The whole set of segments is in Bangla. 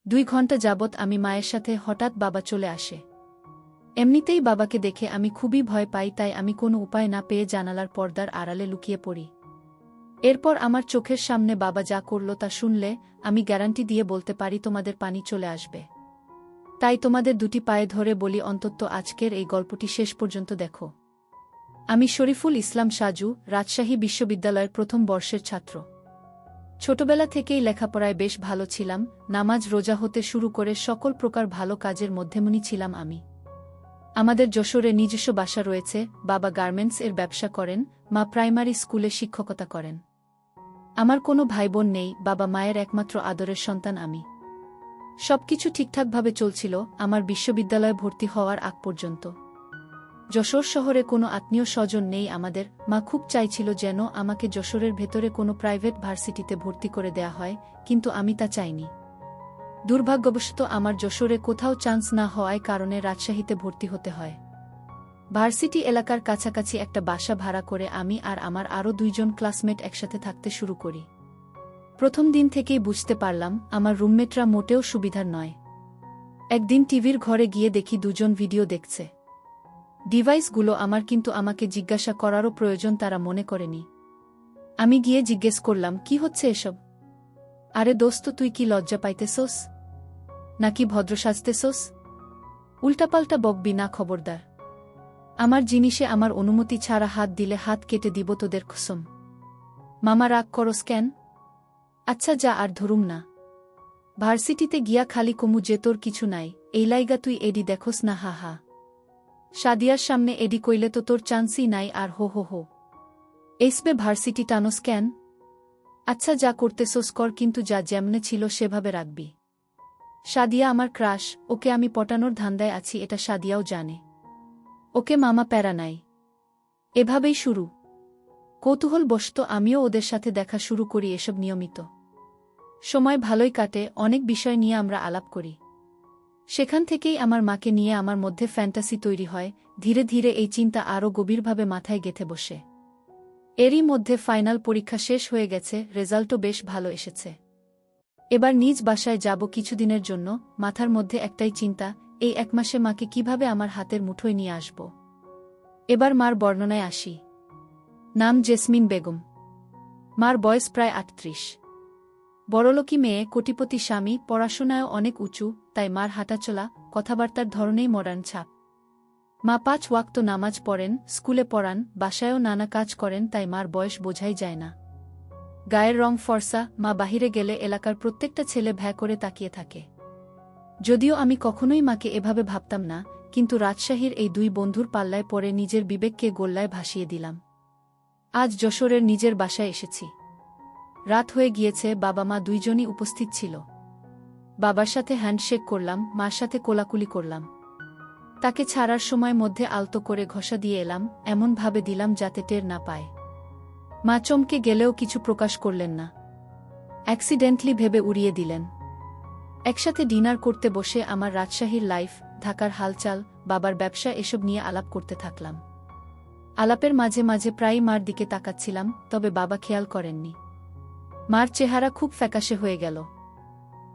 2 ঘণ্টা যাবৎ আমি মায়ের সাথে, হঠাৎ বাবা চলে আসে। এমনিতেই বাবাকে দেখে আমি খুবই ভয় পাই, তাই আমি কোনো উপায় না পেয়ে জানালার পর্দার আড়ালে লুকিয়ে পড়ি। এরপর আমার চোখের সামনে বাবা যা করল তা শুনলে আমি গ্যারান্টি দিয়ে বলতে পারি তোমাদের পানি চলে আসবে। তাই তোমাদের দুটি পায়ে ধরে বলি, অন্তত আজকের এই গল্পটি শেষ পর্যন্ত দেখো। আমি শরীফুল ইসলাম সাজু, রাজশাহী বিশ্ববিদ্যালয়ের প্রথম বর্ষের ছাত্র। ছোটবেলা থেকেই লেখাপড়ায় বেশ ভালো ছিলাম, নামাজ রোজা হতে শুরু করে সকল প্রকার ভালো কাজের মধ্যমণি ছিলাম আমি। আমাদের যশোরে নিজস্ব বাসা রয়েছে, বাবা গার্মেন্টস এর ব্যবসা করেন, মা প্রাইমারি স্কুলে শিক্ষকতা করেন। আমার কোনো ভাইবোন নেই, বাবা মায়ের একমাত্র আদরের সন্তান আমি। সবকিছু ঠিকঠাকভাবে চলছিল আমার বিশ্ববিদ্যালয়ে ভর্তি হওয়ার আগ পর্যন্ত। যশোর শহরে কোনো আত্মীয় স্বজন নেই আমাদের, মা খুব চাইছিল যেন আমাকে যশোরের ভেতরে কোনো প্রাইভেট ভার্সিটিতে ভর্তি করে দেয়া হয়, কিন্তু আমি তা চাইনি। দুর্ভাগ্যবশত আমার যশোরে কোথাও চান্স না হওয়ায় কারণে রাজশাহীতে ভর্তি হতে হয়। ভার্সিটি এলাকার কাছাকাছি একটা বাসা ভাড়া করে আমি আর আমার আরও 2জন ক্লাসমেট একসাথে থাকতে শুরু করি। প্রথম দিন থেকেই বুঝতে পারলাম আমার রুমমেটরা মোটেও সুবিধার নয়। একদিন টিভির ঘরে গিয়ে দেখি 2জন ভিডিও দেখছে। ডিভাইসগুলো আমার, কিন্তু আমাকে জিজ্ঞাসা করারও প্রয়োজন তারা মনে করেনি। আমি গিয়ে জিজ্ঞেস করলাম, কি হচ্ছে এসব? আরে দোস্ত, তুই কি লজ্জা পাইতেছোস নাকি ভদ্র সাজতেছোস? উল্টাপাল্টা বকবি না, খবরদার। আমার জিনিসে আমার অনুমতি ছাড়া হাত দিলে হাত কেটে দিব তোদের কসম। মামা রাগ করস কেন? আচ্ছা যা, আর ধরুম না। ভার্সিটিতে গিয়া খালি কমু যে তোর কিছু নাই, এই লাইগা তুই এডি দেখোস না, হা হা। সাদিয়ার সামনে এডি কইলে তো তোর চান্সই নাই, আর হো হো হো। এইসবে ভার্সিটি টানোস কেন? আচ্ছা যা করতেছোস কর, কিন্তু যা যেমনে ছিল সেভাবে রাখবি। সাদিয়া আমার ক্রাশ, ওকে আমি পটানোর ধান্দায় আছি, এটা সাদিয়াও জানে। ওকে মামা প্যারা নাই। এভাবেই শুরু। কৌতূহলবশত আমিও ওদের সাথে দেখা শুরু করি এসব নিয়মিত। সময় ভালোই কাটে, অনেক বিষয় নিয়ে আমরা আলাপ করি। সেখান থেকেই আমার মাকে নিয়ে আমার মধ্যে ফ্যান্টাসি তৈরি হয়, ধীরে ধীরে এই চিন্তা আরও গভীরভাবে মাথায় গেঁথে বসে। এরই মধ্যে ফাইনাল পরীক্ষা শেষ হয়ে গেছে, রেজাল্টও বেশ ভালো এসেছে। এবার নিজ বাসায় যাব কিছুদিনের জন্য, মাথার মধ্যে একটাই চিন্তা, এই 1 মাসে মাকে কিভাবে আমার হাতের মুঠোয় নিয়ে আসব। এবার মার বর্ণনায় আসি। নাম জেসমিন বেগম। মার বয়স প্রায় 38। বড়লোকি মেয়ে, কোটিপতি স্বামী, পড়াশোনায়ও অনেক উঁচু, তাই মার হাঁটাচলা, কথাবার্তার ধরনেই মডার্ন ছাপ। মা 5 ওয়াক্ত নামাজ পড়েন, স্কুলে পড়ান, বাসায়ও নানা কাজ করেন, তাই মার বয়স বোঝাই যায় না। গায়ের রং ফর্সা, মা বাহিরে গেলে এলাকার প্রত্যেকটা ছেলে ভ্যা করে তাকিয়ে থাকে। যদিও আমি কখনোই মাকে এভাবে ভাবতাম না, কিন্তু রাজশাহীর এই 2 বন্ধুর পাল্লায় পড়ে নিজের বিবেককে গোল্লায় ভাসিয়ে দিলাম। আজ যশোরের নিজের বাসায় এসেছি। রাত হয়ে গিয়েছে, বাবা মা 2জনই উপস্থিত ছিল। বাবার সাথে হ্যান্ডশেক করলাম, মার সাথে কোলাকুলি করলাম। তাকে ছাড়ার সময় মধ্যে আলতো করে ঘষা দিয়ে এলাম, এমন ভাবে দিলাম যাতে টের না পায়। মা চমকে গেলেও কিছু প্রকাশ করলেন না। অ্যাক্সিডেন্টলি ভেবে উড়িয়ে দিলেন। একসাথে ডিনার করতে বসে আমার রাজশাহীর লাইফ, ঢাকার হালচাল, বাবার ব্যবসা এসব নিয়ে আলাপ করতে থাকলাম। আলাপের মাঝে মাঝে প্রায়ই মার দিকে তাকাচ্ছিলাম, তবে বাবা খেয়াল করেননি। মার চেহারা খুব ফ্যাকাশে হয়ে গেল।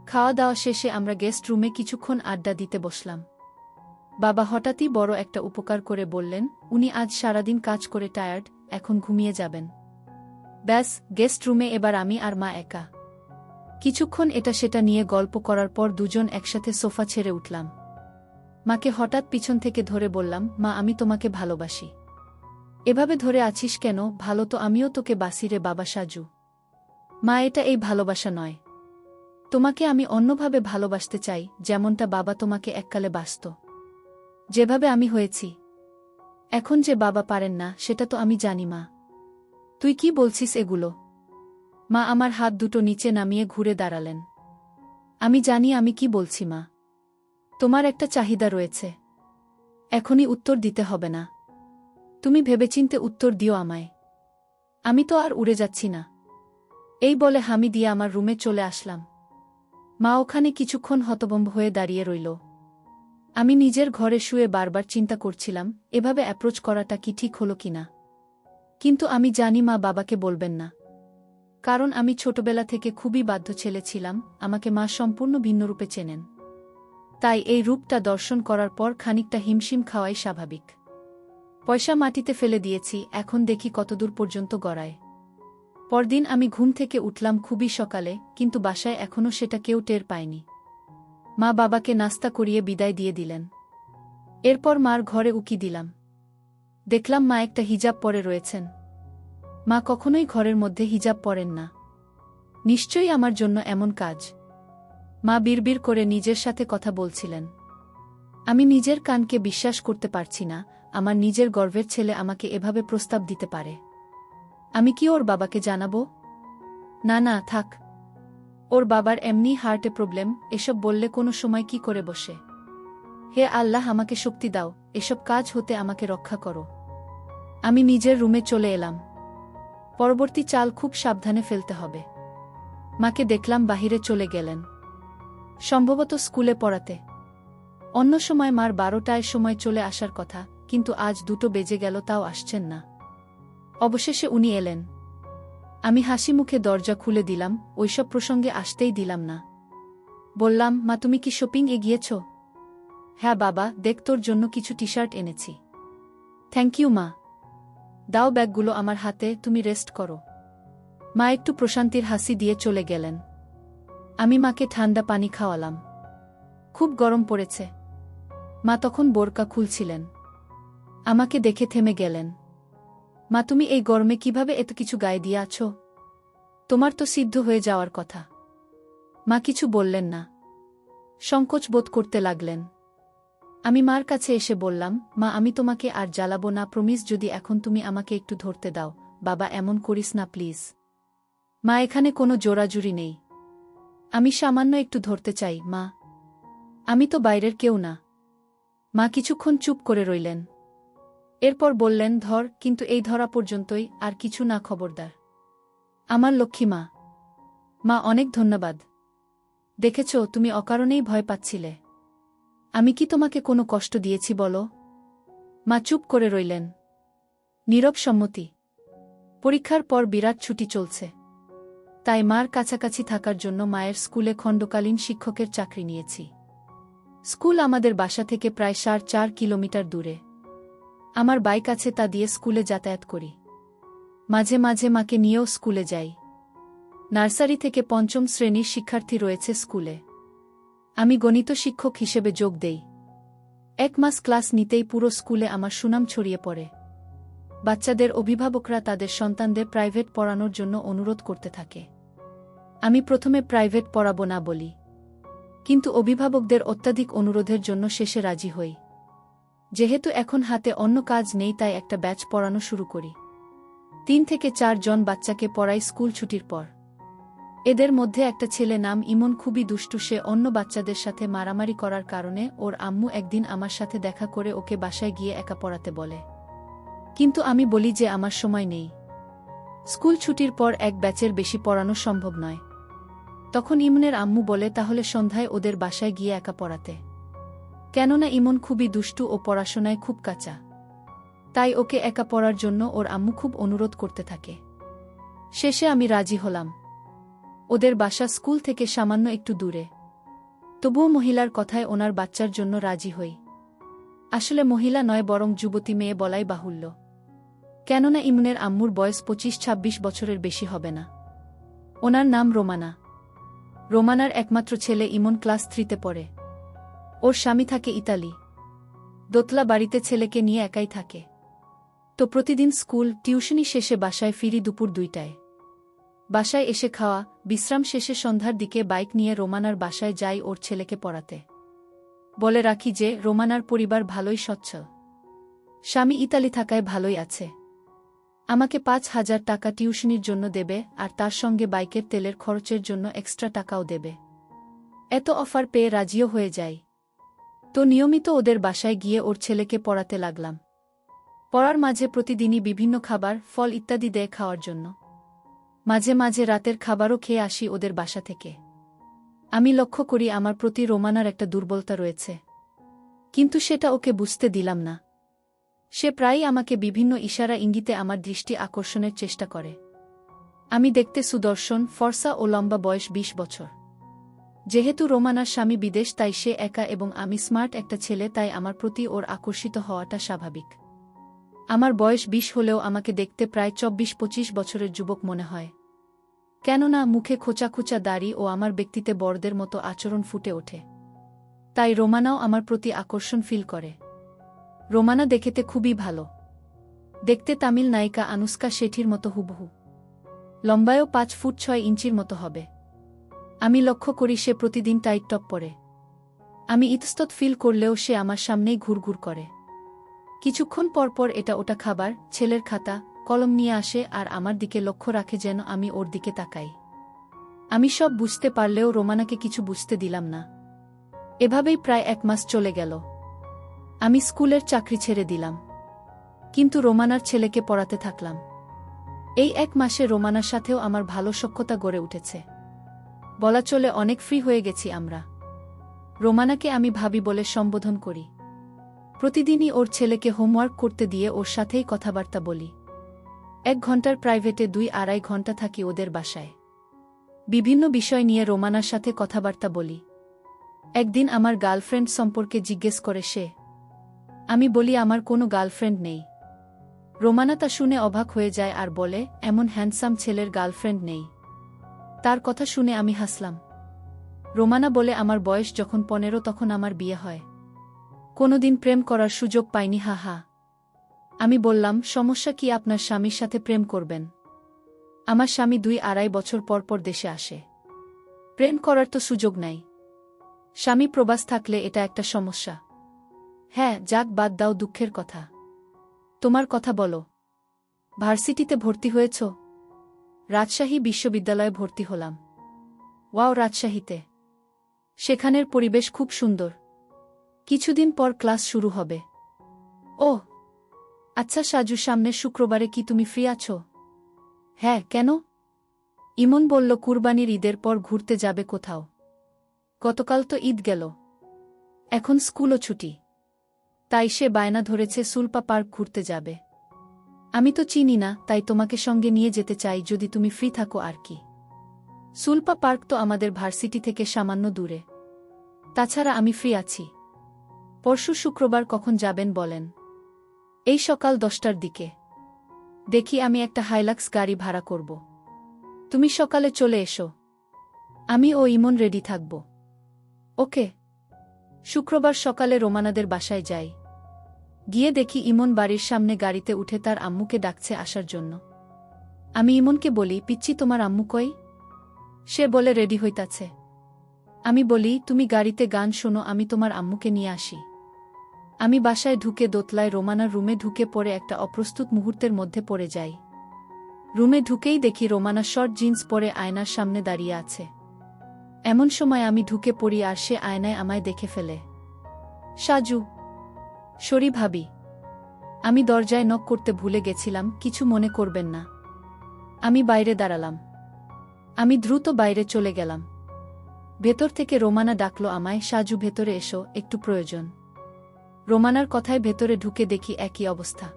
খাওয়া দাওয়া শেষে আমরা গেস্ট রুমে কিছুক্ষণ আড্ডা দিতে বসলাম। বাবা হঠাৎই বড় একটা উপকার করে বললেন, উনি আজ সারাদিন কাজ করে টায়ার্ড, এখন ঘুমিয়ে যাবেন। ব্যাস, গেস্ট রুমে এবার আমি আর মা একা। কিছুক্ষণ এটা সেটা নিয়ে গল্প করার পর 2জন একসাথে সোফা ছেড়ে উঠলাম। মাকে হঠাৎ পিছন থেকে ধরে বললাম, মা আমি তোমাকে ভালোবাসি। এভাবে ধরে আছিস কেন? ভালো তো আমিও তোকে বাসি রে বাবা সাজু। মা এটা এই ভালোবাসা নয়। তোমাকে আমি অন্যভাবে ভালোবাসতে চাই, যেমনটা বাবা তোমাকে এককালে বাসত। যেভাবে আমি হয়েছি। এখন যে বাবা পারেন না সেটা তো আমি জানি মা। তুই কি বলছিস এগুলো? মা আমার হাত দুটো নিচে নামিয়ে ঘুরে দাঁড়ালেন। আমি জানি আমি কি বলছি মা। তোমার একটা চাহিদা রয়েছে। এখনই উত্তর দিতে হবে না। তুমি ভেবেচিন্তে উত্তর দিও আমায়। আমি তো আর উড়ে যাচ্ছি না। এই বলে হামি দিয়ে আমার রুমে চলে আসলাম। মা ওখানে কিছুক্ষণ হতভম্ব হয়ে দাঁড়িয়ে রইল। আমি নিজের ঘরে শুয়ে বারবার চিন্তা করছিলাম, এভাবে অ্যাপ্রোচ করাটা কি ঠিক হলো কিনা। কিন্তু আমি জানি মা বাবাকে বলবেন না। কারণ আমি ছোটবেলা থেকে খুবই বাধ্য ছেলে ছিলাম, আমাকে মা সম্পূর্ণ ভিন্নরূপে চেনেন। তাই এই রূপটা দর্শন করার পর খানিকটা হিমশিম খাওয়াই স্বাভাবিক। পয়সা মাটিতে ফেলে দিয়েছি, এখন দেখি কতদূর পর্যন্ত গড়ায়। পরদিন আমি ঘুম থেকে উঠলাম খুবই সকালে, কিন্তু বাসায় এখনও সেটা কেউ টের পায়নি। মা বাবাকে নাস্তা করিয়ে বিদায় দিয়ে দিলেন। এরপর মার ঘরে উকি দিলাম। দেখলাম মা একটা হিজাব পরে রয়েছেন। মা কখনোই ঘরের মধ্যে হিজাব পরেন না। নিশ্চয়ই আমার জন্য এমন কাজ। মা বিড়বিড় করে নিজের সাথে কথা বলছিলেন। আমি নিজের কানকে বিশ্বাস করতে পারছি না, আমার নিজের গর্ভের ছেলে আমাকে এভাবে প্রস্তাব দিতে পারে। আমি কি ওর বাবাকে জানাবো? না না, থাক। ওর বাবার এমনি হার্টে প্রবলেম, এসব বললে কোনো সময় কি করে বসে। হে আল্লাহ, আমাকে শক্তি দাও, এসব কাজ হতে আমাকে রক্ষা করো। আমি নিজের রুমে চলে এলাম। পরবর্তী চাল খুব সাবধানে ফেলতে হবে। মাকে দেখলাম বাহিরে চলে গেলেন, সম্ভবত স্কুলে পড়াতে। অন্য সময় মার 12টায় সময় চলে আসার কথা, কিন্তু আজ 2টো বেজে গেল, তাও আসছেন না। অবশেষে উনি এলেন। আমি হাসি মুখে দরজা খুলে দিলাম, ওইসব প্রসঙ্গে আসতেই দিলাম না। বললাম, মা তুমি কি শপিং এ গিয়েছ? হ্যাঁ বাবা, দেখ তোর জন্য কিছু টি শার্ট এনেছি। থ্যাংক ইউ মা। দাও ব্যাগগুলো আমার হাতে, তুমি রেস্ট করো। মা একটু প্রশান্তির হাসি দিয়ে চলে গেলেন। আমি মাকে ঠান্ডা পানি খাওয়ালাম। খুব গরম পড়েছে। মা তখন বোরকা খুলছিলেন। আমাকে দেখে থেমে গেলেন। মা তুমি এই গরমে কিভাবে এত কিছু গায়ে দিয়ে আছো? তোমার তো সিদ্ধ হয়ে যাওয়ার কথা। মা কিছু বললেন না, সংকোচ বোধ করতে লাগলেন। আমি মার কাছে এসে বললাম, মা আমি তোমাকে আর জ্বালাবো না, প্রমিস, যদি এখন তুমি আমাকে একটু ধরতে দাও। বাবা এমন করিস না প্লিজ। মা এখানে কোনো জোরাজুরি নেই। আমি সামান্য একটু ধরতে চাই মা। আমি তো বাইরের কেউ না। মা কিছুক্ষণ চুপ করে রইলেন। এরপর বললেন, ধর, কিন্তু এই ধরা পর্যন্তই, আর কিছু না, খবরদার। আমার লক্ষ্মী মা। মা অনেক ধন্যবাদ। দেখেছ, তুমি অকারণেই ভয় পাচ্ছিলে। আমি কি তোমাকে কোনো কষ্ট দিয়েছি বলো? মা চুপ করে রইলেন। নীরব সম্মতি। পরীক্ষার পর বিরাট ছুটি চলছে। তাই মার কাছাকাছি থাকার জন্য মায়ের স্কুলে খণ্ডকালীন শিক্ষকের চাকরি নিয়েছি। স্কুল আমাদের বাসা থেকে প্রায় 4.5 কিলোমিটার দূরে। আমার বাইক আছে, তা দিয়ে স্কুলে যাতায়াত করি। মাঝে মাঝে মাকে নিয়েও স্কুলে যাই। নার্সারি থেকে 5ম শ্রেণীর শিক্ষার্থী রয়েছে স্কুলে। আমি গণিত শিক্ষক হিসেবে যোগ দেই। 1 মাস ক্লাস নিতেই পুরো স্কুলে আমার সুনাম ছড়িয়ে পড়ে। বাচ্চাদের অভিভাবকরা তাদের সন্তানদের প্রাইভেট পড়ানোর জন্য অনুরোধ করতে থাকে। আমি প্রথমে প্রাইভেট পড়াবো না বলি, কিন্তু অভিভাবকদের অত্যাধিক অনুরোধের জন্য শেষে রাজি হই। যেহেতু এখন হাতে অন্য কাজ নেই, তাই একটা ব্যাচ পড়ানো শুরু করি। 3 থেকে 4 জন বাচ্চাকে পড়াই স্কুল ছুটির পর। এদের মধ্যে একটা ছেলে নাম ইমন, খুবই দুষ্টু। সে অন্য বাচ্চাদের সাথে মারামারি করার কারণে ওর আম্মু একদিন আমার সাথে দেখা করে ওকে বাসায় গিয়ে একা পড়াতে বলে। কিন্তু আমি বলি যে আমার সময় নেই। স্কুল ছুটির পর এক ব্যাচের বেশি পড়ানো সম্ভব নয়। তখন ইমনের আম্মু বলে, তাহলে সন্ধ্যায় ওদের বাসায় গিয়ে একা পড়াতে। কেননা ইমন খুবই দুষ্টু ও পড়াশোনায় খুব কাঁচা। তাই ওকে একা পড়ার জন্য ওর আম্মু খুব অনুরোধ করতে থাকে। শেষে আমি রাজি হলাম। ওদের বাসা স্কুল থেকে সামান্য একটু দূরে। তবুও মহিলার কথায় ওনার বাচ্চার জন্য রাজি হই। আসলে মহিলা নয়, বরং যুবতী মেয়ে বলাই বাহুল্য। কেননা ইমনের আম্মুর বয়স 25-26 বছরের বেশি হবে না। ওনার নাম রোমানা। রোমানার একমাত্র ছেলে ইমন ক্লাস 3তে পড়ে। ওর স্বামী থাকে ইতালি। দোতলা বাড়িতে ছেলেকে নিয়ে একাই থাকে। তো প্রতিদিন স্কুল টিউশনি শেষে বাসায় ফিরি দুপুর 2টায়। বাসায় এসে খাওয়া, বিশ্রাম শেষে সন্ধ্যার দিকে বাইক নিয়ে রোমানার বাসায় যাই ওর ছেলেকে পড়াতে। বলে রাখি যে রোমানার পরিবার ভালোই সচ্ছল। স্বামী ইতালি থাকায় ভালোই আছে। আমাকে 5,000 টাকা টিউশনির জন্য দেবে, আর তার সঙ্গে বাইকের তেলের খরচের জন্য এক্সট্রা টাকাও দেবে। এত অফার পেয়ে রাজিও হয়ে যাই। তো নিয়মিত ওদের বাসায় গিয়ে ওর ছেলেকে পড়াতে লাগলাম। পড়ার মাঝে প্রতিদিনই বিভিন্ন খাবার, ফল ইত্যাদি দেয় খাওয়ার জন্য। মাঝে মাঝে রাতের খাবারও খেয়ে আসি ওদের বাসা থেকে। আমি লক্ষ্য করি আমার প্রতি রোমানার একটা দুর্বলতা রয়েছে, কিন্তু সেটা ওকে বুঝতে দিলাম না। সে প্রায়ই আমাকে বিভিন্ন ইশারা ইঙ্গিতে আমার দৃষ্টি আকর্ষণের চেষ্টা করে। আমি দেখতে সুদর্শন, ফর্সা ও লম্বা, বয়স 20 বছর। যেহেতু রোমানার স্বামী বিদেশ তাই সে একা এবং আমি স্মার্ট একটা ছেলে, তাই আমার প্রতি ওর আকর্ষিত হওয়াটা স্বাভাবিক। আমার বয়স 20 হলেও আমাকে দেখতে প্রায় 24-25 বছরের যুবক মনে হয়। কেননা মুখে খোঁচা খোঁচা দাড়ি ও আমার ব্যক্তিতে বড়দের মতো আচরণ ফুটে ওঠে। তাই রোমানাও আমার প্রতি আকর্ষণ ফিল করে। রোমানা দেখতে খুবই ভালো। দেখতে তামিল নায়িকা আনুষ্কা শেঠির মতো হুবহু। লম্বায়ও 5 ফুট 6 ইঞ্চির মতো হবে। আমি লক্ষ্য করি সে প্রতিদিন টাইট টপ পরে। আমি ইতস্তত ফিল করলেও সে আমার সামনেই ঘুরঘুর করে। কিছুক্ষণ পর পর এটা ওটা খাবার, ছেলের খাতা, কলম নিয়ে আসে আর আমার দিকে লক্ষ্য রাখে যেন আমি ওর দিকে তাকাই। আমি সব বুঝতে পারলেও রোমানাকে কিছু বুঝতে দিলাম না। এভাবেই প্রায় 1 মাস চলে গেল। আমি স্কুলের চাকরি ছেড়ে দিলাম। কিন্তু রোমানার ছেলেকে পড়াতে থাকলাম। এই 1 মাসে রোমানার সাথেও আমার ভালো সখ্যতা গড়ে উঠেছে। বলা চলে অনেক ফ্রি হয়ে গেছি আমরা। রোমানাকে আমি ভাবি বলে সম্বোধন করি। প্রতিদিনই ওর ছেলেকে হোমওয়ার্ক করতে দিয়ে ওর সাথেই কথাবার্তা বলি। 1 ঘন্টার প্রাইভেটে 2-2.5 ঘন্টা থাকি ওদের বাসায়। বিভিন্ন বিষয় নিয়ে রোমানার সাথে কথাবার্তা বলি। একদিন আমার গার্লফ্রেন্ড সম্পর্কে জিজ্ঞেস করে সে। আমি বলি আমার কোনো গার্লফ্রেন্ড নেই। রোমানা তা শুনে অবাক হয়ে যায় আর বলে, এমন হ্যান্ডসাম ছেলের গার্লফ্রেন্ড নেই? তার কথা শুনে আমি হাসলাম। রোমানা বলে, আমার বয়স যখন 15 তখন আমার বিয়ে হয়। কোনোদিন প্রেম করার সুযোগ পাইনি, হা হা। আমি বললাম, সমস্যা কি, আপনার স্বামীর সাথে প্রেম করবেন? আমার স্বামী 2-2.5 বছর পর পর দেশে আসে। প্রেম করার তো সুযোগ নাই। স্বামী প্রবাস থাকলে এটা একটা সমস্যা। হ্যাঁ, যাক, বাদ দাও দুঃখের কথা। তোমার কথা বলো। ভার্সিটিতে ভর্তি হয়েছ? রাজশাহী বিশ্ববিদ্যালয়ে ভর্তি হলাম। ওয়াও, রাজশাহীতে? সেখানের পরিবেশ খুব সুন্দর। কিছুদিন পর ক্লাস শুরু হবে। ওহ আচ্ছা সাজু, সামনের শুক্রবারে কি তুমি ফ্রি আছো? হ্যাঁ, কেন? ইমন বলল কুরবানির ঈদের পর ঘুরতে যাবে কোথাও। গতকাল তো ঈদ গেল। এখন স্কুলও ছুটি। তাই সে বায়না ধরেছে সুলপা পার্ক ঘুরতে যাবে। আমি তো চিনি না, তাই তোমাকে সঙ্গে নিয়ে যেতে চাই যদি তুমি ফ্রি থাকো আর কি। সুলপা পার্ক তো আমাদের ভার্সিটি থেকে সামান্য দূরে। তাছাড়া আমি ফ্রি আছি। পরশু শুক্রবার কখন যাবেন বলেন? এই সকাল 10টার দিকে। দেখি আমি একটা হাইলাক্স গাড়ি ভাড়া করব। তুমি সকালে চলে এসো। আমি ও ইমন রেডি থাকব। ওকে। শুক্রবার সকালে রোমানাদের বাসায় যাই। গিয়ে দেখি ইমন বাড়ির সামনে গাড়িতে উঠে তার আম্মুকে ডাকছে আসার জন্য। আমি ইমনকে বলি, পিচ্চি তোমার আম্মু কই? সে বলে রেডি হইতাছে। আমি বলি, তুমি গাড়িতে গান শোনো, আমি তোমার আম্মুকে নিয়ে আসি। আমি বাসায় ঢুকে দোতলায় রোমানার রুমে ঢুকে পড়ে একটা অপ্রস্তুত মুহূর্তের মধ্যে পড়ে যাই। রুমে ঢুকেই দেখি রোমানা শর্ট জিন্স পরে আয়নার সামনে দাঁড়িয়ে আছে। এমন সময় আমি ঢুকে পড়ি আর সে আয়নায় আমায় দেখে ফেলে। সাজু। সরি ভাবি। আমি দরজায় নক করতে ভুলে গেছিলাম, কিছু মনে করবেন না। আমি বাইরে দাঁড়ালাম। আমি দ্রুত বাইরে চলে গেলাম। ভেতর থেকে রোমানা ডাকলো আমায়, সাজু ভেতরে এসো, একটু প্রয়োজন। রোমানার কথায় ভেতরে ঢুকে দেখি একই অবস্থা।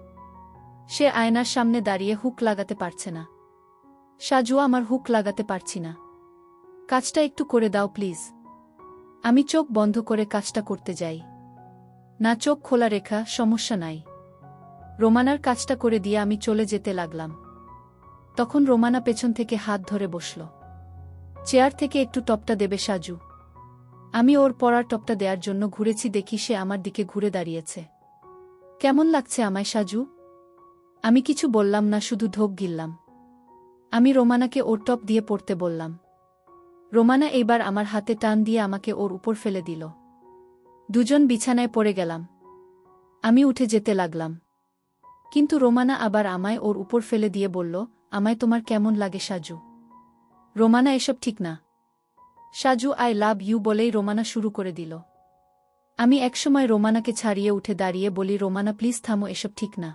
সে আয়নার সামনে দাঁড়িয়ে হুক লাগাতে পারছে না। সাজু, আমার হুক লাগাতে পারছি না। কাজটা একটু করে দাও প্লিজ। আমি চোখ বন্ধ করে কাজটা করতে যাই। না, চোখ খোলা রেখা, সমস্যা নাই। রোমানার কাজটা করে দিয়ে আমি চলে যেতে লাগলাম। তখন রোমানা পেছন থেকে হাত ধরে বসল। চেয়ার থেকে একটু টপটা দেবে সাজু? আমি ওর পরার টপটা দেওয়ার জন্য ঘুরেছি, দেখি সে আমার দিকে ঘুরে দাঁড়িয়েছে। কেমন লাগছে আমায় সাজু? আমি কিছু বললাম না, শুধু ঢোক গিললাম। আমি রোমানাকে ওর টপ দিয়ে পড়তে বললাম। রোমানা এইবার আমার হাতে টান দিয়ে আমাকে ওর উপর ফেলে দিল। দুজন বিছানায় পড়ে গেলাম। আমি উঠে যেতে লাগলাম। কিন্তু রোমানা আবার আমায় ওর উপর ফেলে দিয়ে বলল, আমায় তোমার কেমন লাগে সাজু? রোমানা, এসব ঠিক না। সাজু, আই লাভ ইউ বলেই রোমানা শুরু করে দিল। আমি একসময় রোমানাকে ছাড়িয়ে উঠে দাঁড়িয়ে বলি, রোমানা প্লিজ থামো, এসব ঠিক না।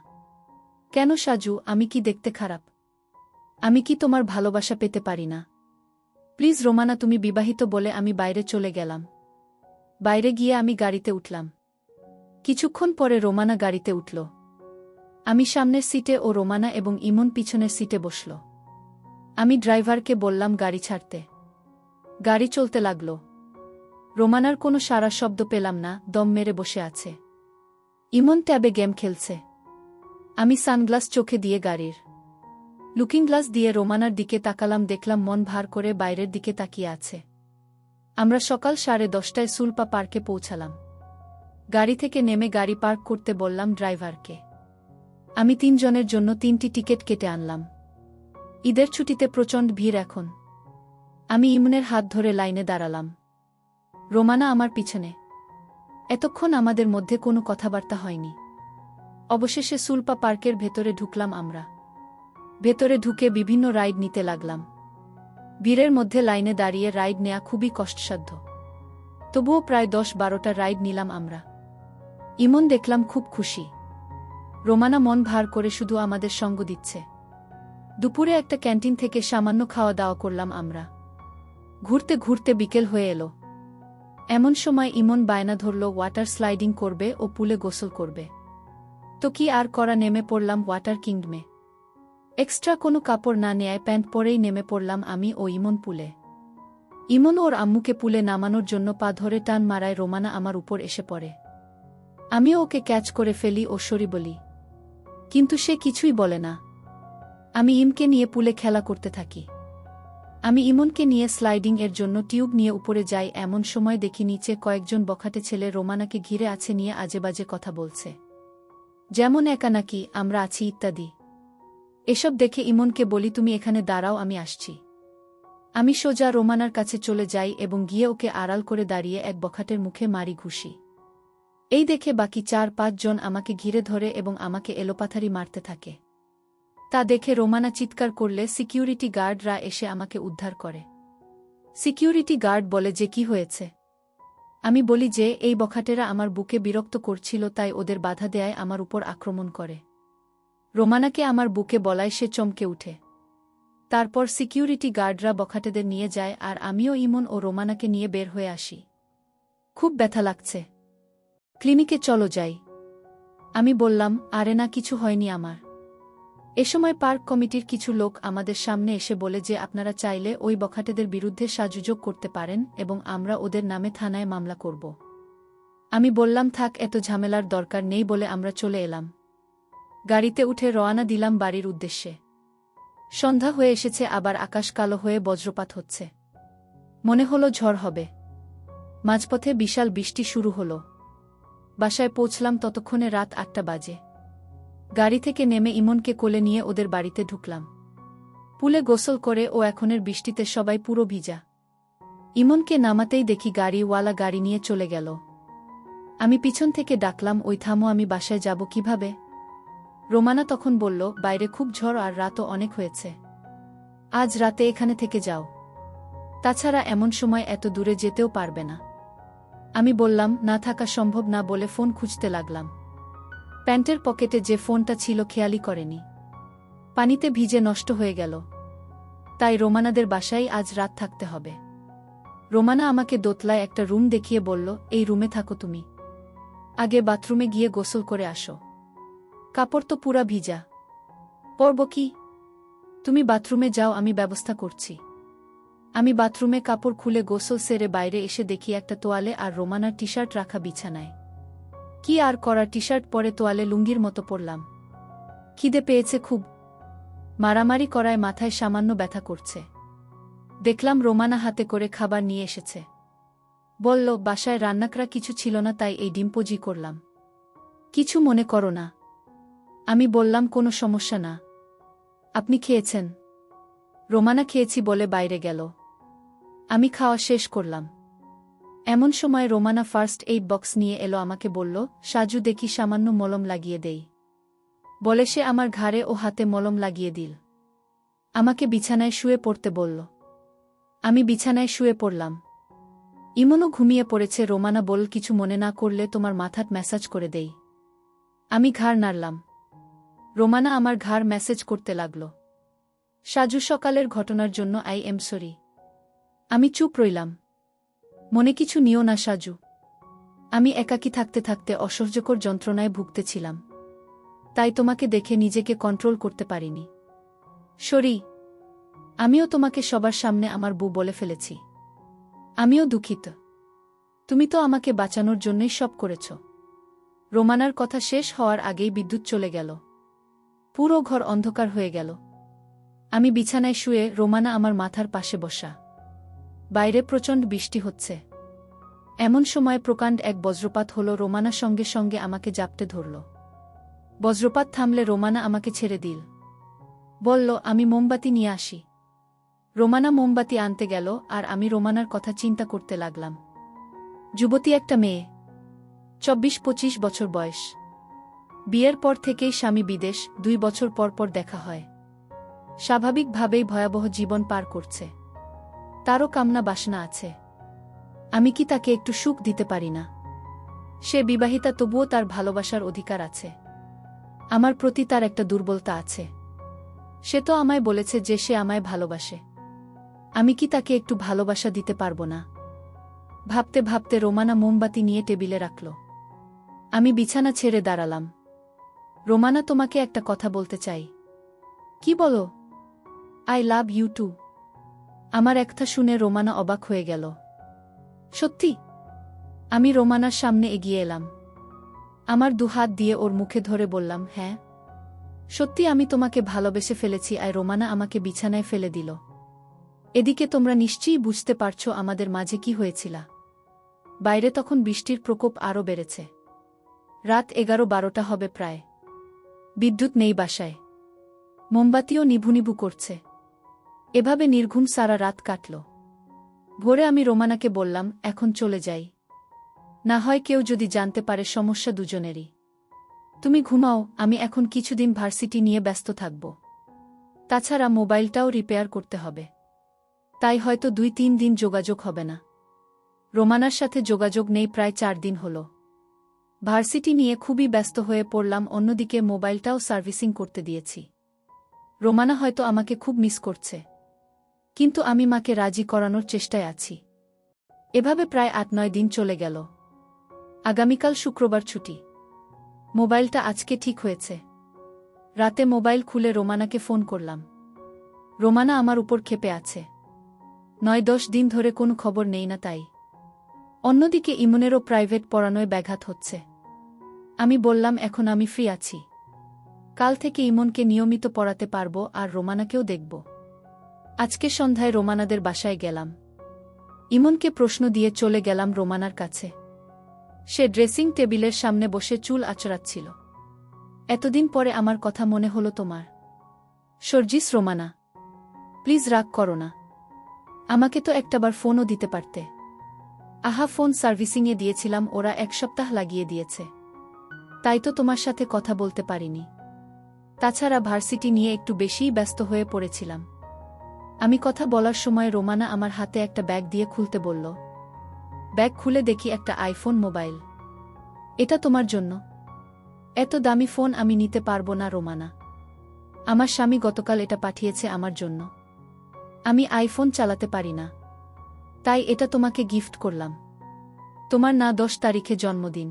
কেন সাজু, আমি কি দেখতে খারাপ? আমি কি তোমার ভালোবাসা পেতে পারি না? প্লিজ রোমানা, তুমি বিবাহিত বলে আমি বাইরে চলে গেলাম। বাইরে গিয়ে আমি গাড়িতে উঠলাম। কিছুক্ষণ পরে রোমানা গাড়িতে উঠল। আমি সামনের সিটে ও রোমানা এবং ইমন পিছনের সিটে বসল। আমি ড্রাইভারকে বললাম গাড়ি ছাড়তে। গাড়ি চলতে লাগল। রোমানার কোনো সারা শব্দ পেলাম না, দম মেরে বসে আছে। ইমন ট্যাবে গেম খেলছে। আমি সানগ্লাস চোখে দিয়ে গাড়ির লুকিং গ্লাস দিয়ে রোমানার দিকে তাকালাম, দেখলাম মন ভার করে বাইরের দিকে তাকিয়ে আছে। আমরা সকাল 10:30টায় সুলপা পার্কে পৌঁছালাম। গাড়ি থেকে নেমে গাড়ি পার্ক করতে বললাম ড্রাইভারকে। আমি 3 জনের জন্য 3টি টিকিট কেটে আনলাম। ঈদের ছুটিতে প্রচণ্ড ভিড় এখন। আমি ইমনের হাত ধরে লাইনে দাঁড়ালাম। রোমানা আমার পিছনে। এতক্ষণ আমাদের মধ্যে কোনো কথাবার্তা হয়নি। অবশেষে সুলপা পার্কের ভেতরে ঢুকলাম আমরা। ভেতরে ঢুকে বিভিন্ন রাইড নিতে লাগলাম। ভিড়ের মধ্যে লাইনে দাঁড়িয়ে রাইড নেয়া খুবই কষ্টসাধ্য। তবুও প্রায় 10-12টা রাইড নিলাম আমরা। ইমন দেখলাম খুব খুশি। রোমানা মন ভার করে শুধু আমাদের সঙ্গ দিচ্ছে। দুপুরে একটা ক্যান্টিন থেকে সামান্য খাওয়া দাওয়া করলাম আমরা। ঘুরতে ঘুরতে বিকেল হয়ে এলো। এমন সময় ইমন বায়না ধরল ওয়াটার স্লাইডিং করবে ও পুলে গোসল করবে। তো কি আর করা, নেমে পড়লাম ওয়াটার কিংডমে। এক্সট্রা কোনো কাপড় না নেয় প্যান্ট পরেই নেমে পড়লাম আমি ও ইমন পুলে। ইমন ওর আম্মুকে পুলে নামানোর জন্য পা ধরে টান মারায় রোমানা আমার উপর এসে পড়ে। আমিও ওকে ক্যাচ করে ফেলি ও সরি বলি, কিন্তু সে কিছুই বলে না। আমি ইমকে নিয়ে পুলে খেলা করতে থাকি। আমি ইমনকে নিয়ে স্লাইডিং এর জন্য টিউব নিয়ে উপরে যাই, এমন সময় দেখি নিচে কয়েকজন বখাটে ছেলে রোমানাকে ঘিরে আছে, নিয়ে আজেবাজে কথা বলছে, যেমন একা নাকি আমরা আছি ইত্যাদি। এসব দেখে ইমনকে বলি তুমি এখানে দাঁড়াও, আমি আসছি। আমি সোজা রোমানার কাছে চলে যাই এবং গিয়ে ওকে আড়াল করে দাঁড়িয়ে এক বখাটের মুখে মারি ঘুষি। এই দেখে বাকি 4-5 জন আমাকে ঘিরে ধরে এবং আমাকে এলোপাথারি মারতে থাকে। তা দেখে রোমানা চিৎকার করলে সিকিউরিটি গার্ডরা এসে আমাকে উদ্ধার করে। সিকিউরিটি গার্ড বলে যে কি হয়েছে। আমি বলি যে এই বখাটেরা আমার বুকে বিরক্ত করছিল, তাই ওদের বাধা দেয়ায় আমার উপর আক্রমণ করে। রোমানাকে আমার বুকে বলায় সে চমকে উঠে। তারপর সিকিউরিটি গার্ডরা বখাটেদের নিয়ে যায় আর আমিও ইমন ও রোমানাকে নিয়ে বের হয়ে আসি। খুব ব্যথা লাগছে, ক্লিনিকে চলো যাই। আমি বললাম আরে না, কিছু হয়নি আমার। এ সময় পার্ক কমিটির কিছু লোক আমাদের সামনে এসে বলে যে আপনারা চাইলে ওই বখাটেদের বিরুদ্ধে সাজুযোগ করতে পারেন এবং আমরা ওদের নামে থানায় মামলা করব। আমি বললাম থাক, এত ঝামেলার দরকার নেই বলে আমরা চলে এলাম। গাড়িতে উঠে রওনা দিলাম বাড়ির উদ্দেশ্যে। সন্ধ্যা হয়ে এসেছে, আবার আকাশ কালো হয়ে বজ্রপাত হচ্ছে। মনে হলো ঝড় হবে। মাঝপথে বিশাল বৃষ্টি শুরু হলো। বাসায় পৌঁছলাম ততক্ষণে রাত 8টা বাজে। গাড়ি থেকে নেমে ইমনকে কোলে নিয়ে ওদের বাড়িতে ঢুকলাম। পুলে গোসল করে ও এখনের বৃষ্টিতে সবাই পুরো ভিজা। ইমনকে নামাতেই দেখি গাড়িওয়ালা গাড়ি নিয়ে চলে গেল। আমি পিছন থেকে ডাকলাম ওই থামো, আমি বাসায় যাব কিভাবে? রোমানা তখন বলল বাইরে খুব ঝড় আর রাতও অনেক হয়েছে, আজ রাতে এখানে থেকে যাও, তাছাড়া এমন সময় এত দূরে যেতেও পারবে না। আমি বললাম না, থাকা সম্ভব না বলে ফোন খুঁজতে লাগলাম। প্যান্টের পকেটে যে ফোনটা ছিল খেয়ালই করেনি, পানিতে ভিজে নষ্ট হয়ে গেল। তাই রোমানাদের বাসায় আজ রাত থাকতে হবে। রোমানা আমাকে দোতলায় একটা রুম দেখিয়ে বলল এই রুমে থাকো তুমি, আগে বাথরুমে গিয়ে গোসল করে আসো, কাপড় তো পুরা ভিজা, পরব কি? তুমি বাথরুমে যাও, আমি ব্যবস্থা করছি। আমি বাথরুমে কাপড় খুলে গোসল সেরে বাইরে এসে দেখি একটা তোয়ালে আর রোমানার টি শার্ট রাখা বিছানায়। কি আর করা, টি শার্ট পরে তোয়ালে লুঙ্গির মতো পরলাম। খিদে পেয়েছে খুব, মারামারি করায় মাথায় সামান্য ব্যথা করছে। দেখলাম রোমানা হাতে করে খাবার নিয়ে এসেছে। বলল বাসায় রান্নাকরা কিছু ছিল না, তাই এই ডিম্পোজি করলাম, কিছু মনে করো না। আমি বললাম কোনো সমস্যা না। আপনি খেয়েছেন? রোমানা খেয়েছি বলে বাইরে গেল। আমি খাওয়া শেষ করলাম। এমন সময় রোমানা ফার্স্ট এইড বক্স নিয়ে এলো, আমাকে বলল সাজু দেখি সামান্য মলম লাগিয়ে দেই, বলে সে আমার ঘাড়ে ও হাতে মলম লাগিয়ে দিল। আমাকে বিছানায় শুয়ে পড়তে বলল। আমি বিছানায় শুয়ে পড়লাম। ইমনও ঘুমিয়ে পড়েছে। রোমানা বল কিছু মনে না করলে তোমার মাথাত ম্যাসাজ করে দেই। আমি ঘাড় নাড়লাম। রোমানা আমার ঘাড় ম্যাসেজ করতে লাগল। সাজু সকালের ঘটনার জন্য আই এম সরি। আমি চুপ রইলাম। মনে কিছু নিও না সাজু, আমি একাকী থাকতে থাকতে অসহ্যকর যন্ত্রণায় ভুগতেছিলাম, তাই তোমাকে দেখে নিজেকে কন্ট্রোল করতে পারিনি। সরি। আমিও তোমাকে সবার সামনে আমার বউ বলে ফেলেছি। আমিও দুঃখিত। তুমি তো আমাকে বাঁচানোর জন্যই সব করেছ। রোমানার কথা শেষ হওয়ার আগেই বিদ্যুৎ চলে গেল। পুরো ঘর অন্ধকার হয়ে গেল। আমি বিছানায় শুয়ে, রোমানা আমার মাথার পাশে বসা। বাইরে প্রচণ্ড বৃষ্টি হচ্ছে। এমন সময় প্রকাণ্ড এক বজ্রপাত হল। রোমানা সঙ্গে সঙ্গে আমাকে জাপটে ধরল। বজ্রপাত থামলে রোমানা আমাকে ছেড়ে দিল। বলল, আমি মোমবাতি নিয়ে আসি। রোমানা মোমবাতি আনতে গেল, আর আমি রোমানার কথা চিন্তা করতে লাগলাম। যুবতী একটা মেয়ে, 24-25 বছর বয়স। বিয়ের পর থেকেই স্বামী বিদেশ, 2 বছর পর পর দেখা হয়। স্বাভাবিকভাবেই ভয়াবহ জীবন পার করছে। তারও কামনা বাসনা আছে। আমি কি তাকে একটু সুখ দিতে পারি না? সে বিবাহিতা, তবুও তার ভালোবাসার অধিকার আছে। আমার প্রতি তার একটা দুর্বলতা আছে। সে তো আমায় বলেছে যে সে আমায় ভালোবাসে। আমি কি তাকে একটু ভালোবাসা দিতে পারব না? ভাবতে ভাবতে রোমানা মোমবাতি নিয়ে টেবিলে রাখল। আমি বিছানা ছেড়ে দাঁড়ালাম। রোমানা, তোমাকে একটা কথা বলতে চাই। কি বলো? I love you too. আমার একটা শুনে রোমানা অবাক হয়ে গেল। সত্যি? আমি রোমানার সামনে এগিয়ে এলাম। আমার দুহাত দিয়ে ওর মুখে ধরে বললাম, হ্যাঁ, সত্যি আমি তোমাকে ভালোবেসে ফেলেছি। আর রোমানা আমাকে বিছানায় ফেলে দিল। এদিকে তোমরা নিশ্চয়ই বুঝতে পারছো আমাদের মাঝে কি হয়েছিল। বাইরে তখন বৃষ্টির প্রকোপ আরও বেড়েছে। রাত 11-12টা হবে প্রায়। বিদ্যুৎ নেই বাসায়। মোমবাতিও নিভু নিভু করছে। এভাবে নির্ঘুম সারা রাত কাটল। ভোরে আমি রোমানাকে বললাম, এখন চলে যাই। না হয় কেউ যদি জানতে পারে, সমস্যা দুজনেরই। তুমি ঘুমাও, আমি এখন কিছুদিন ভার্সিটি নিয়ে ব্যস্ত থাকব। তাছাড়া মোবাইলটাও রিপেয়ার করতে হবে। তাই হয়তো 2-3 দিন যোগাযোগ হবে না। রোমানার সাথে যোগাযোগ নেই প্রায় 4 দিন হল। ভার্সিটি নিয়ে খুবই ব্যস্ত হয়ে পড়লাম। অন্যদিকে মোবাইলটাও সার্ভিসিং করতে দিয়েছি। রোমানা হয়তো আমাকে খুব মিস করছে, কিন্তু আমি মাকে রাজি করানোর চেষ্টায় আছি। এভাবে প্রায় 8-9 দিন চলে গেল। আগামীকাল শুক্রবার ছুটি। মোবাইলটা আজকে ঠিক হয়েছে। রাতে মোবাইল খুলে রোমানাকে ফোন করলাম। রোমানা আমার উপর ক্ষেপে আছে। 9-10 দিন ধরে কোনো খবর নেই না তাই। অন্যদিকে ইমনেরও প্রাইভেট পড়ানোয় ব্যাঘাত হচ্ছে। আমি বললাম, এখন আমি ফ্রি আছি। কাল থেকে ইমনকে নিয়মিত পড়াতে পারব, আর রোমানাকেও দেখব। আজকে সন্ধ্যায় রোমানাদের বাসায় গেলাম। ইমনকে প্রশ্ন দিয়ে চলে গেলাম রোমানার কাছে। সে ড্রেসিং টেবিলের সামনে বসে চুল আঁচড়াচ্ছিল। এতদিন পরে আমার কথা মনে হলো তোমার। সর্জিস, রোমানা, প্লিজ রাগ করো না। আমাকে তো একটাবার ফোনও দিতে পারতে। আহা, ফোন সার্ভিসিংয়ে দিয়েছিলাম, ওরা 1 সপ্তাহ লাগিয়ে দিয়েছে। তাই তো তোমার সাথে কথা বলতে পারিনি। তাছাড়া ভার্সিটি নিয়ে একটু বেশিই ব্যস্ত হয়ে পড়েছিলাম। আমি কথা বলার সময় রোমানা আমার হাতে একটা ব্যাগ দিয়ে খুলতে বলল। ব্যাগ খুলে দেখি একটা আইফোন মোবাইল। এটা তোমার জন্য। এত দামি ফোন আমি নিতে পারবো না রোমানা। আমার স্বামী গতকাল এটা পাঠিয়েছে আমার জন্য। আমি আইফোন চালাতে পারি না, তাই এটা তোমাকে গিফট করলাম। তোমার না 10 তারিখে জন্মদিন।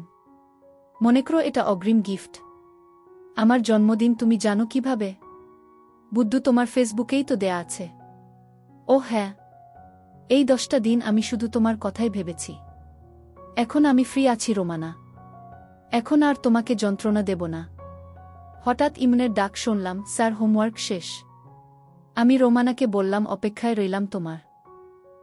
মনে করো এটা অগ্রিম গিফট। আমার জন্মদিন তুমি জানো কিভাবে? বুদ্ধু, তোমার ফেসবুকেই তো দেয়া আছে। ও হ্যাঁ, এই 10টা দিন আমি শুধু তোমার কথাই ভেবেছি। এখন আমি ফ্রি আছি রোমানা। এখন আর তোমাকে যন্ত্রণা দেব না। হঠাৎ ইমনের ডাক শুনলাম, স্যার হোমওয়ার্ক শেষ। আমি রোমানাকে বললাম, অপেক্ষায় রইলাম তোমার।